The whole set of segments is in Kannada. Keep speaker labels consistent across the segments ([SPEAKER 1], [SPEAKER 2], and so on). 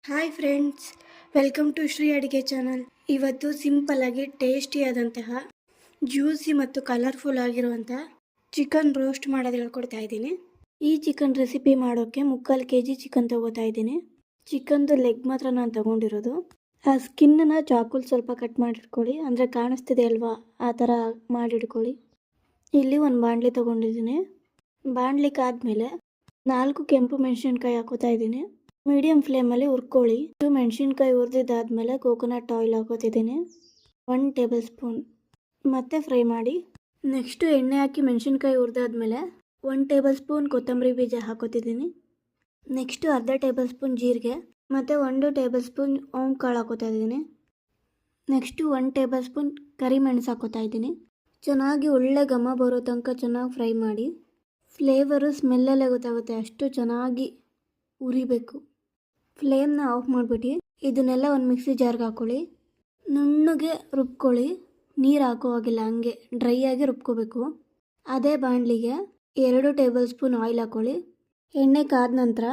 [SPEAKER 1] Hi friends, welcome to Shri Adige channel. ಇವತ್ತು ಸಿಂಪಲ್ ಆಗಿ ಟೇಸ್ಟಿಯಾದಂತಹ ಜ್ಯೂಸಿ ಮತ್ತು ಕಲರ್ಫುಲ್ ಆಗಿರುವಂತಹ ಚಿಕನ್ ರೋಸ್ಟ್ ಮಾಡೋದು ಹೇಳ್ಕೊಡ್ತಾ ಇದ್ದೀನಿ. ಈ ಚಿಕನ್ ರೆಸಿಪಿ ಮಾಡೋಕ್ಕೆ 3/4 kg ಚಿಕನ್ ತಗೋತಾ ಇದ್ದೀನಿ. ಚಿಕನ್ದು ಲೆಗ್ ಮಾತ್ರ ನಾನು ತಗೊಂಡಿರೋದು. ಆ ಸ್ಕಿನ್ನ ಚಾಕುಲ್ ಸ್ವಲ್ಪ ಕಟ್ ಮಾಡಿಟ್ಕೊಳ್ಳಿ, ಅಂದರೆ ಕಾಣಿಸ್ತಿದೆ ಅಲ್ವಾ, ಆ ಥರ ಮಾಡಿಟ್ಕೊಳ್ಳಿ. ಇಲ್ಲಿ ಒಂದು ಬಾಣಲಿ ತಗೊಂಡಿದ್ದೀನಿ. ಬಾಣಲಿಕಾದ್ಮೇಲೆ 4 ಕೆಂಪು ಮೆಣಸಿನ್ಕಾಯಿ ಹಾಕೋತಾ ಇದ್ದೀನಿ. ಮೀಡಿಯಂ ಫ್ಲೇಮಲ್ಲಿ ಹುರ್ಕೊಳ್ಳಿ. ಮೆಣಸಿನ್ಕಾಯಿ ಹುರಿದಿದ್ದಾದ್ಮೇಲೆ ಕೋಕೋನಟ್ ಆಯಿಲ್ ಹಾಕೋತಿದ್ದೀನಿ, 1 ಟೇಬಲ್ ಸ್ಪೂನ್. ಮತ್ತೆ ಫ್ರೈ ಮಾಡಿ. ನೆಕ್ಸ್ಟು ಎಣ್ಣೆ ಹಾಕಿ ಮೆಣಸಿನ್ಕಾಯಿ ಹುರಿದಾದ್ಮೇಲೆ 1 ಟೇಬಲ್ ಸ್ಪೂನ್ ಕೊತ್ತಂಬರಿ ಬೀಜ ಹಾಕೋತಿದ್ದೀನಿ. ನೆಕ್ಸ್ಟು ಅರ್ಧ ಟೇಬಲ್ ಸ್ಪೂನ್ ಜೀರಿಗೆ ಮತ್ತು 1 ಟೇಬಲ್ ಸ್ಪೂನ್ ಓಂ ಕಾಳು ಹಾಕೋತಾ ಇದ್ದೀನಿ. ನೆಕ್ಸ್ಟು 1 ಟೇಬಲ್ ಸ್ಪೂನ್ ಕರಿಮೆಣಸು ಹಾಕೋತಾ ಇದ್ದೀನಿ. ಚೆನ್ನಾಗಿ ಒಳ್ಳೆ ಘಮ ಬರೋ ತನಕ ಚೆನ್ನಾಗಿ ಫ್ರೈ ಮಾಡಿ. ಫ್ಲೇವರು ಸ್ಮೆಲ್ಲಲ್ಲೇ ಗೊತ್ತಾಗುತ್ತೆ, ಅಷ್ಟು ಚೆನ್ನಾಗಿ ಉರಿಬೇಕು. ಫ್ಲೇಮ್ನ ಆಫ್ ಮಾಡಿಬಿಟ್ಟು ಇದನ್ನೆಲ್ಲ ಒಂದು ಮಿಕ್ಸಿ ಜಾರ್ಗೆ ಹಾಕ್ಕೊಳ್ಳಿ. ನುಣ್ಣಗೆ ರುಬ್ಕೊಳ್ಳಿ, ನೀರು ಹಾಕೋ ಹಾಗಿಲ್ಲ, ಹಂಗೆ ಡ್ರೈ ಆಗಿ ರುಬ್ಕೋಬೇಕು. ಅದೇ ಬಾಣಲಿಗೆ 2 ಟೇಬಲ್ ಸ್ಪೂನ್ ಆಯಿಲ್ ಹಾಕ್ಕೊಳ್ಳಿ. ಎಣ್ಣೆ ಕಾದ ನಂತರ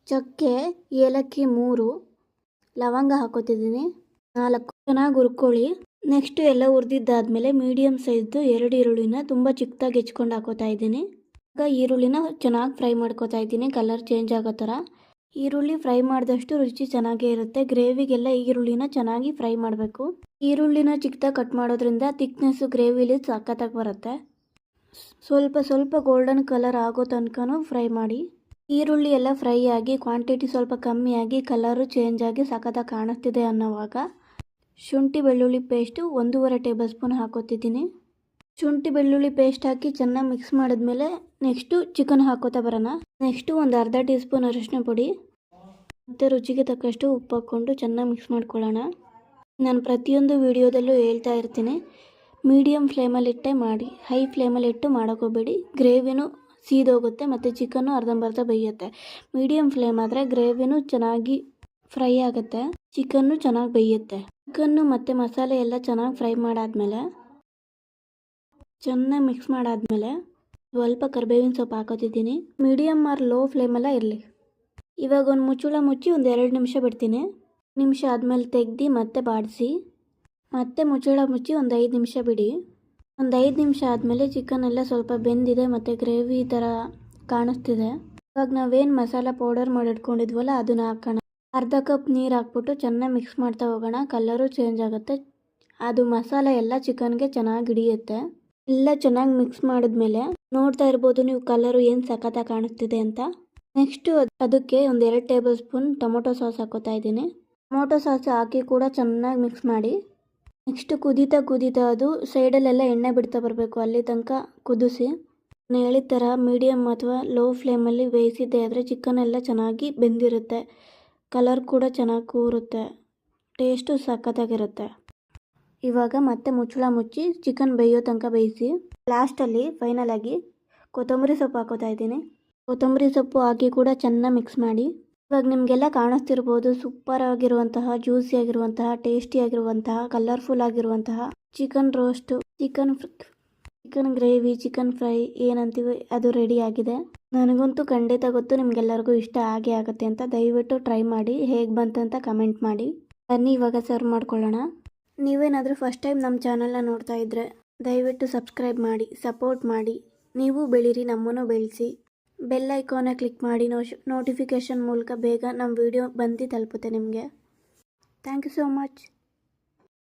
[SPEAKER 1] ಚಕ್ಕೆ, ಏಲಕ್ಕಿ 3, ಲವಂಗ ಹಾಕೋತಿದ್ದೀನಿ 4. ಚೆನ್ನಾಗಿ ಹುರ್ಕೊಳ್ಳಿ. ನೆಕ್ಸ್ಟು ಎಲ್ಲ ಹುರಿದಿದ್ದಾದ್ಮೇಲೆ ಮೀಡಿಯಮ್ ಸೈಜ್ದು 2 ಈರುಳ್ಳಿನ ತುಂಬ ಚಿಕ್ಕದಾಗಿ ಹೆಚ್ಕೊಂಡು ಹಾಕೋತಾ ಇದ್ದೀನಿ. ಈಗ ಈರುಳ್ಳಿನ ಚೆನ್ನಾಗಿ ಫ್ರೈ ಮಾಡ್ಕೋತಾ ಇದ್ದೀನಿ, ಕಲರ್ ಚೇಂಜ್ ಆಗೋ ಥರ. ಈರುಳ್ಳಿ ಫ್ರೈ ಮಾಡಿದಷ್ಟು ರುಚಿ ಚೆನ್ನಾಗೇ ಇರುತ್ತೆ. ಗ್ರೇವಿಗೆಲ್ಲ ಈರುಳ್ಳಿನ ಚೆನ್ನಾಗಿ ಫ್ರೈ ಮಾಡಬೇಕು. ಈರುಳ್ಳಿನ ಚಿಕ್ಕದಾಗಿ ಕಟ್ ಮಾಡೋದ್ರಿಂದ ಥಿಕ್ನೆಸ್ಸು ಗ್ರೇವಿಲಿ ಸಖತ್ತಾಗಿ ಬರುತ್ತೆ. ಸ್ವಲ್ಪ ಗೋಲ್ಡನ್ ಕಲರ್ ಆಗೋ ತನಕನೂ ಫ್ರೈ ಮಾಡಿ. ಈರುಳ್ಳಿ ಎಲ್ಲ ಫ್ರೈ ಆಗಿ ಕ್ವಾಂಟಿಟಿ ಸ್ವಲ್ಪ ಕಮ್ಮಿ ಆಗಿ ಕಲರು ಚೇಂಜ್ ಆಗಿ ಸಖತ್ತಾಗಿ ಕಾಣಿಸ್ತಿದೆ ಅನ್ನೋವಾಗ ಶುಂಠಿ ಬೆಳ್ಳುಳ್ಳಿ ಪೇಸ್ಟು 1.5 ಟೇಬಲ್ ಸ್ಪೂನ್ ಹಾಕೋತಿದ್ದೀನಿ. ಶುಂಠಿ ಬೆಳ್ಳುಳ್ಳಿ ಪೇಸ್ಟ್ ಹಾಕಿ ಚೆನ್ನಾಗಿ ಮಿಕ್ಸ್ ಮಾಡಿದ್ಮೇಲೆ ನೆಕ್ಸ್ಟು ಚಿಕನ್ ಹಾಕೋತಾ ಬರೋಣ. ನೆಕ್ಸ್ಟು ಒಂದು ಅರ್ಧ ಟೀ ಸ್ಪೂನ್ ಅರಿಶಿನ ಪುಡಿ ಮತ್ತು ರುಚಿಗೆ ತಕ್ಕಷ್ಟು ಉಪ್ಪು ಹಾಕ್ಕೊಂಡು ಚೆನ್ನಾಗಿ ಮಿಕ್ಸ್ ಮಾಡ್ಕೊಳ್ಳೋಣ. ನಾನು ಪ್ರತಿಯೊಂದು ವಿಡಿಯೋದಲ್ಲೂ ಹೇಳ್ತಾ ಇರ್ತೀನಿ, ಮೀಡಿಯಮ್ ಫ್ಲೇಮಲ್ಲಿಟ್ಟೆ ಮಾಡಿ, ಹೈ ಫ್ಲೇಮಲ್ಲಿಟ್ಟು ಮಾಡೋಕ್ಕೋಗ್ಬೇಡಿ. ಗ್ರೇವಿನೂ ಸೀದೋಗುತ್ತೆ ಮತ್ತು ಚಿಕನ್ನು ಅರ್ಧಂಬರ್ಧ ಬೇಯುತ್ತೆ. ಮೀಡಿಯಮ್ ಫ್ಲೇಮ್ ಆದರೆ ಗ್ರೇವಿನೂ ಚೆನ್ನಾಗಿ ಫ್ರೈ ಆಗುತ್ತೆ, ಚಿಕನ್ನು ಚೆನ್ನಾಗಿ ಬೇಯುತ್ತೆ. ಚಿಕನ್ನು ಮತ್ತು ಮಸಾಲೆ ಎಲ್ಲ ಚೆನ್ನಾಗಿ ಫ್ರೈ ಮಾಡಾದ್ಮೇಲೆ ಚೆನ್ನಾಗಿ ಮಿಕ್ಸ್ ಮಾಡಾದ್ಮೇಲೆ ಸ್ವಲ್ಪ ಕರಿಬೇವಿನ ಸೊಪ್ಪು ಹಾಕೋತಿದ್ದೀನಿ. ಮೀಡಿಯಮ್ ಆರ್ ಲೋ ಫ್ಲೇಮೆಲ್ಲ ಇರಲಿ. ಇವಾಗ ಒಂದು ಮುಚ್ಚಳ ಮುಚ್ಚಿ ಒಂದು 2 ನಿಮಿಷ ಬಿಡ್ತೀನಿ. ನಿಮಿಷ ಆದಮೇಲೆ ತೆಗ್ದು ಮತ್ತೆ ಬಾಡಿಸಿ ಮತ್ತೆ ಮುಚ್ಚಳ ಮುಚ್ಚಿ ಒಂದು 5 ನಿಮಿಷ ಬಿಡಿ. ಒಂದು 5 ನಿಮಿಷ ಆದಮೇಲೆ ಚಿಕನ್ ಎಲ್ಲ ಸ್ವಲ್ಪ ಬೆಂದಿದೆ ಮತ್ತು ಗ್ರೇವಿ ಥರ ಕಾಣಿಸ್ತಿದೆ. ಇವಾಗ ನಾವೇನು ಮಸಾಲ ಪೌಡರ್ ಮಾಡಿಟ್ಕೊಂಡಿದ್ವಲ್ಲ ಅದನ್ನು ಹಾಕೋಣ. ಅರ್ಧ ಕಪ್ ನೀರು ಹಾಕ್ಬಿಟ್ಟು ಚೆನ್ನಾಗಿ ಮಿಕ್ಸ್ ಮಾಡ್ತಾ ಹೋಗೋಣ. ಕಲರು ಚೇಂಜ್ ಆಗುತ್ತೆ, ಅದು ಮಸಾಲ ಎಲ್ಲ ಚಿಕನ್ಗೆ ಚೆನ್ನಾಗಿ ಹಿಡಿಯುತ್ತೆ. ಎಲ್ಲ ಚೆನ್ನಾಗಿ ಮಿಕ್ಸ್ ಮಾಡಿದ್ಮೇಲೆ ನೋಡ್ತಾ ಇರ್ಬೋದು ನೀವು ಕಲರು ಏನು ಸಖತ್ತಾಗಿ ಕಾಣಿಸ್ತಿದೆ ಅಂತ. ನೆಕ್ಸ್ಟು ಅದಕ್ಕೆ ಒಂದು 2 ಟೇಬಲ್ ಸ್ಪೂನ್ ಟೊಮೊಟೊ ಸಾಸ್ ಹಾಕೋತಾ ಇದ್ದೀನಿ. ಟೊಮೊಟೊ ಸಾಸ್ ಹಾಕಿ ಕೂಡ ಚೆನ್ನಾಗಿ ಮಿಕ್ಸ್ ಮಾಡಿ. ನೆಕ್ಸ್ಟು ಕುದೀತಾ ಅದು ಸೈಡಲ್ಲೆಲ್ಲ ಎಣ್ಣೆ ಬಿಡ್ತಾ ಬರಬೇಕು, ಅಲ್ಲಿ ತನಕ ಕುದಿಸಿ. ನಾನು ಹೇಳಿದ ಥರ ಮೀಡಿಯಮ್ ಅಥವಾ ಲೋ ಫ್ಲೇಮಲ್ಲಿ ಬೇಯಿಸಿದ್ದೆ ಆದರೆ ಚಿಕನ್ ಎಲ್ಲ ಚೆನ್ನಾಗಿ ಬೆಂದಿರುತ್ತೆ, ಕಲರ್ ಕೂಡ ಚೆನ್ನಾಗಿ ಕೂರುತ್ತೆ, ಟೇಸ್ಟು ಸಖತ್ತಾಗಿರುತ್ತೆ. ಇವಾಗ ಮತ್ತೆ ಮುಚ್ಚಳ ಮುಚ್ಚಿ ಚಿಕನ್ ಬೇಯೋ ತನಕ ಬೇಯಿಸಿ. ಲಾಸ್ಟಲ್ಲಿ ಫೈನಲ್ ಆಗಿ ಕೊತ್ತಂಬರಿ ಸೊಪ್ಪು ಹಾಕೋತಾ ಇದ್ದೀನಿ. ಕೊತ್ತಂಬರಿ ಸೊಪ್ಪು ಹಾಕಿ ಕೂಡ ಚೆನ್ನಾಗಿ ಮಿಕ್ಸ್ ಮಾಡಿ. ಇವಾಗ ನಿಮಗೆಲ್ಲ ಕಾಣಿಸ್ತಿರ್ಬೋದು ಸೂಪರ್ ಆಗಿರುವಂತಹ, ಜ್ಯೂಸಿ ಆಗಿರುವಂತಹ, ಟೇಸ್ಟಿ ಆಗಿರುವಂತಹ, ಕಲರ್ಫುಲ್ ಆಗಿರುವಂತಹ chicken roast, chicken gravy, chicken fry ಏನಂತೀವಿ ಅದು ರೆಡಿ ಆಗಿದೆ. ನನಗಂತೂ ಖಂಡಿತ ಗೊತ್ತು ನಿಮಗೆಲ್ಲರಿಗೂ ಇಷ್ಟ ಆಗೇ ಆಗುತ್ತೆ ಅಂತ. ದಯವಿಟ್ಟು ಟ್ರೈ ಮಾಡಿ, ಹೇಗೆ ಬಂತಂತ ಕಮೆಂಟ್ ಮಾಡಿ. ಬನ್ನಿ ಇವಾಗ ಸರ್ವ್ ಮಾಡ್ಕೊಳ್ಳೋಣ. ನೀವೇನಾದರೂ ಫಸ್ಟ್ ಟೈಮ್ ನಮ್ಮ ಚಾನಲ್ನ ನೋಡ್ತಾ ಇದ್ದರೆ ದಯವಿಟ್ಟು ಸಬ್ಸ್ಕ್ರೈಬ್ ಮಾಡಿ, ಸಪೋರ್ಟ್ ಮಾಡಿ. ನೀವು ಬೆಳೀರಿ, ನಮ್ಮನ್ನು ಬೆಳೆಸಿ. ಬೆಲ್ ಐಕಾನ ಕ್ಲಿಕ್ ಮಾಡಿ. ನೋಟಿಫಿಕೇಷನ್ ಮೂಲಕ ಬೇಗ ನಮ್ಮ ವಿಡಿಯೋ ಬಂದು ತಲುಪುತ್ತೆ ನಿಮಗೆ. Thank you so much.